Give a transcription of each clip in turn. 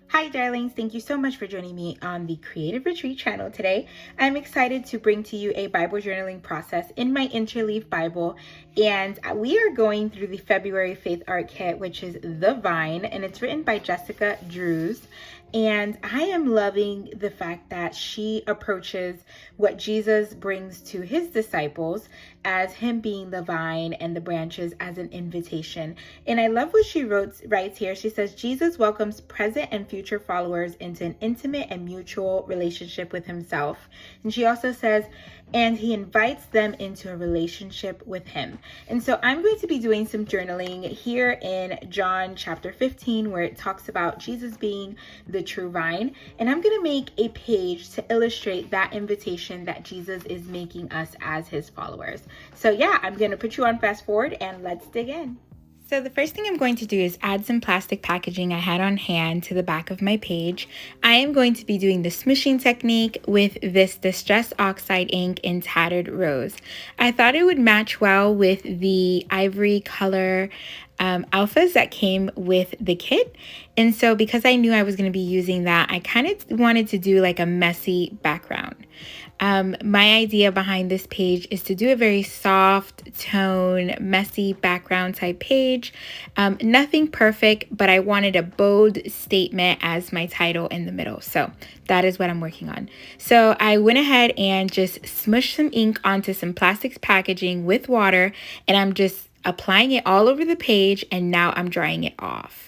Hi darlings, thank you so much for joining me on the Creative Retreat channel today. I'm excited to bring to you a Bible journaling process in my Interleaf Bible, and we are going through the February Faith Art Kit, which is The Vine, and it's written by Jessica Drews. And I am loving the fact that she approaches what Jesus brings to his disciples as him being the vine and the branches as an invitation. And I love what she writes here. She says, Jesus welcomes present and future followers into an intimate and mutual relationship with himself. And she also says, and he invites them into a relationship with him. And so I'm going to be doing some journaling here in John chapter 15, where it talks about Jesus being the true vine. And I'm going to make a page to illustrate that invitation that Jesus is making us as his followers. So yeah, I'm going to put you on fast forward and let's dig in. So the first thing I'm going to do is add some plastic packaging I had on hand to the back of my page. I am going to be doing the smooshing technique with this Distress Oxide ink in Tattered Rose. I thought it would match well with the ivory color alphas that came with the kit. And so because I knew I was going to be using that, I kind of wanted to do like a messy background. My idea behind this page is to do a very soft tone, messy background type page. Nothing perfect, but I wanted a bold statement as my title in the middle. So that is what I'm working on. So I went ahead and just smushed some ink onto some plastic packaging with water, and I'm just applying it all over the page, and now I'm drying it off.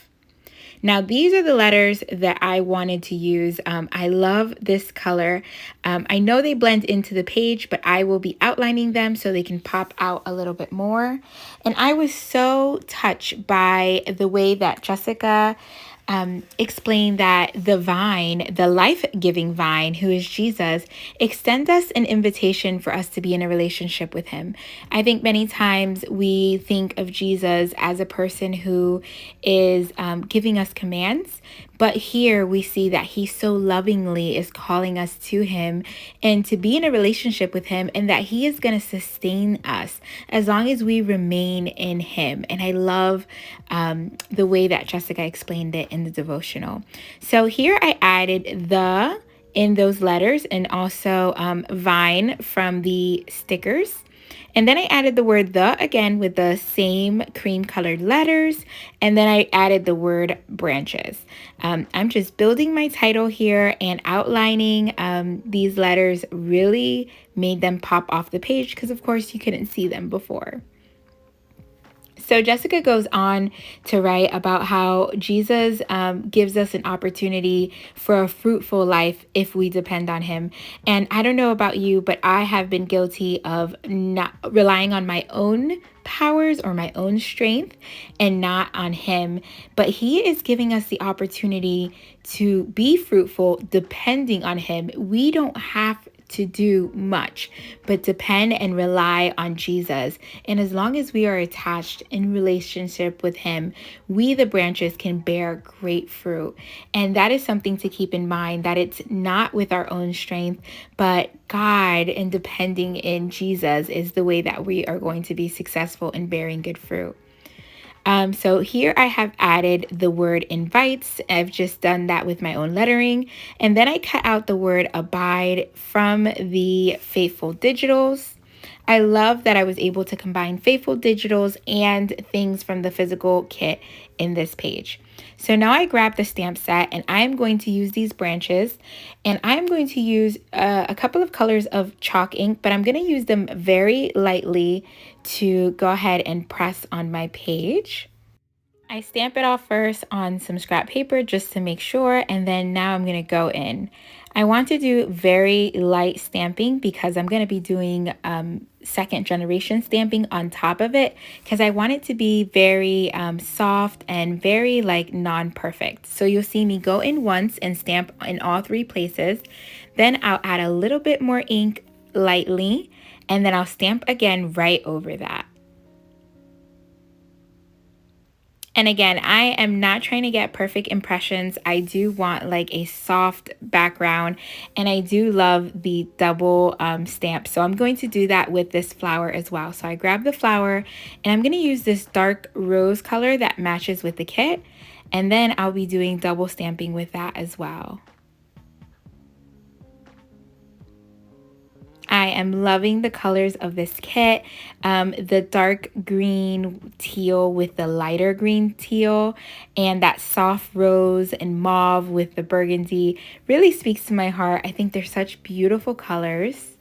Now, these are the letters that I wanted to use. I love this color. I know they blend into the page, but I will be outlining them so they can pop out a little bit more. And I was so touched by the way that Jessica explain that the vine, the life-giving vine, who is Jesus, extends us an invitation for us to be in a relationship with him. I think many times we think of Jesus as a person who is giving us commands, but here we see that he so lovingly is calling us to him and to be in a relationship with him, and that he is going to sustain us as long as we remain in him. And I love the way that Jessica explained it in the devotional. So here I added the in those letters, and also vine from the stickers. And then I added the word the again with the same cream colored letters. And then I added the word branches. I'm just building my title here, and outlining these letters really made them pop off the page because, of course, you couldn't see them before. So Jessica goes on to write about how Jesus gives us an opportunity for a fruitful life if we depend on him. And I don't know about you, but I have been guilty of not relying on my own powers or my own strength and not on him. But he is giving us the opportunity to be fruitful depending on him. We don't have to do much, but depend and rely on Jesus. And as long as we are attached in relationship with him, we, the branches, can bear great fruit. And that is something to keep in mind, that it's not with our own strength, but God and depending in Jesus is the way that we are going to be successful in bearing good fruit. So here I have added the word invites. I've just done that with my own lettering. And then I cut out the word abide from the Faithful Digitals. I love that I was able to combine Faithful Digitals and things from the physical kit in this page. So now I grab the stamp set, and I am going to use these branches, and I'm going to use a couple of colors of chalk ink, but I'm going to use them very lightly to go ahead and press on my page. I stamp it off first on some scrap paper just to make sure, and then now I'm going to go in. I want to do very light stamping because I'm going to be doing second generation stamping on top of it, because I want it to be very soft and very like non-perfect. So you'll see me go in once and stamp in all three places. Then I'll add a little bit more ink lightly, and then I'll stamp again right over that. And again, I am not trying to get perfect impressions. I do want like a soft background, and I do love the double stamp. So I'm going to do that with this flower as well. So I grab the flower and I'm going to use this dark rose color that matches with the kit. And then I'll be doing double stamping with that as well. I am loving the colors of this kit. The dark green teal with the lighter green teal, and that soft rose and mauve with the burgundy really speaks to my heart. I think they're such beautiful colors.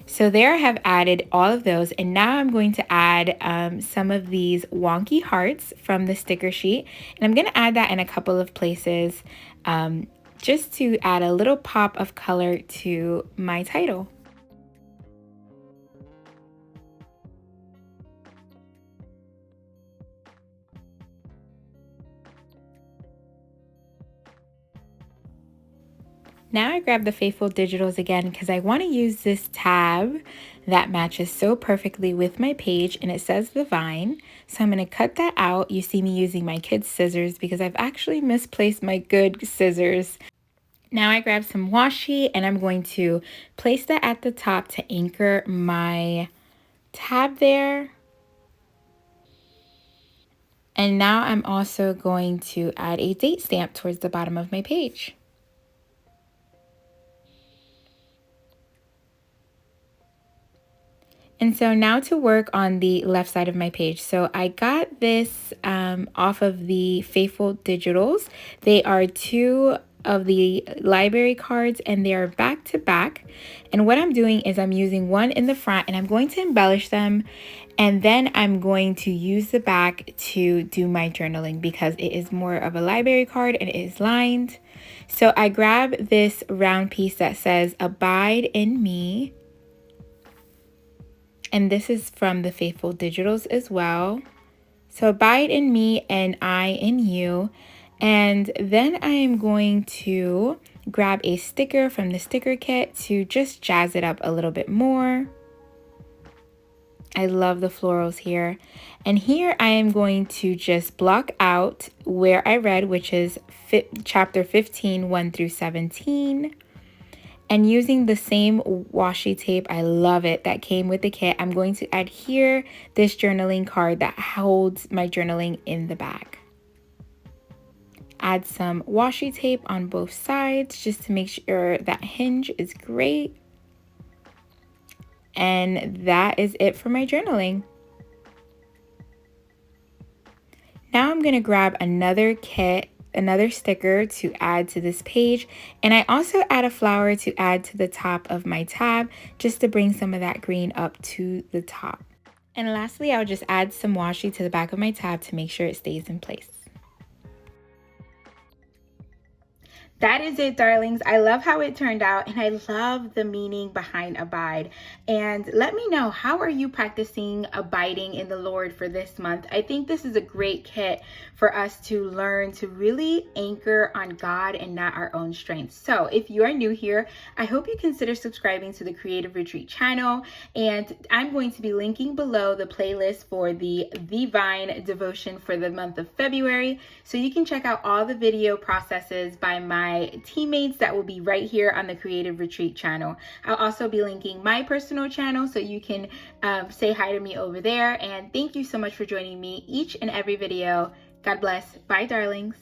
So there I have added all of those, and now I'm going to add some of these wonky hearts from the sticker sheet, and I'm going to add that in a couple of places just to add a little pop of color to my title. Now I grab the Faithful Digitals again because I want to use this tab that matches so perfectly with my page, and it says The Vine. So I'm going to cut that out. You see me using my kid's scissors because I've actually misplaced my good scissors. Now I grab some washi and I'm going to place that at the top to anchor my tab there. And now I'm also going to add a date stamp towards the bottom of my page. And so now to work on the left side of my page. So I got this off of the Faithful Digitals. They are 2 of the library cards and they are back to back. And what I'm doing is I'm using one in the front and I'm going to embellish them. And then I'm going to use the back to do my journaling because it is more of a library card and it is lined. So I grab this round piece that says Abide in Me. And this is from the Faithful Digitals as well. So abide in me and I in you. And then I am going to grab a sticker from the sticker kit to just jazz it up a little bit more. I love the florals here. And here I am going to just block out where I read, which is chapter 15, 1 through 17. And using the same washi tape, I love it, that came with the kit, I'm going to adhere this journaling card that holds my journaling in the back. Add some washi tape on both sides just to make sure that hinge is great. And that is it for my journaling. Now I'm going to grab another sticker to add to this page, and I also add a flower to add to the top of my tab just to bring some of that green up to the top. And lastly, I'll just add some washi to the back of my tab to make sure it stays in place. That is it, darlings. I love how it turned out, and I love the meaning behind abide. And let me know, how are you practicing abiding in the Lord for this month? I think this is a great kit for us to learn to really anchor on God and not our own strength. So if you are new here, I hope you consider subscribing to the Creative Retreat channel. And I'm going to be linking below the playlist for the Vine devotion for the month of February. So you can check out all the video processes by my teammates that will be right here on the Creative Retreat channel. I'll also be linking my personal channel so you can say hi to me over there. And thank you so much for joining me each and every video. God bless. Bye, darlings.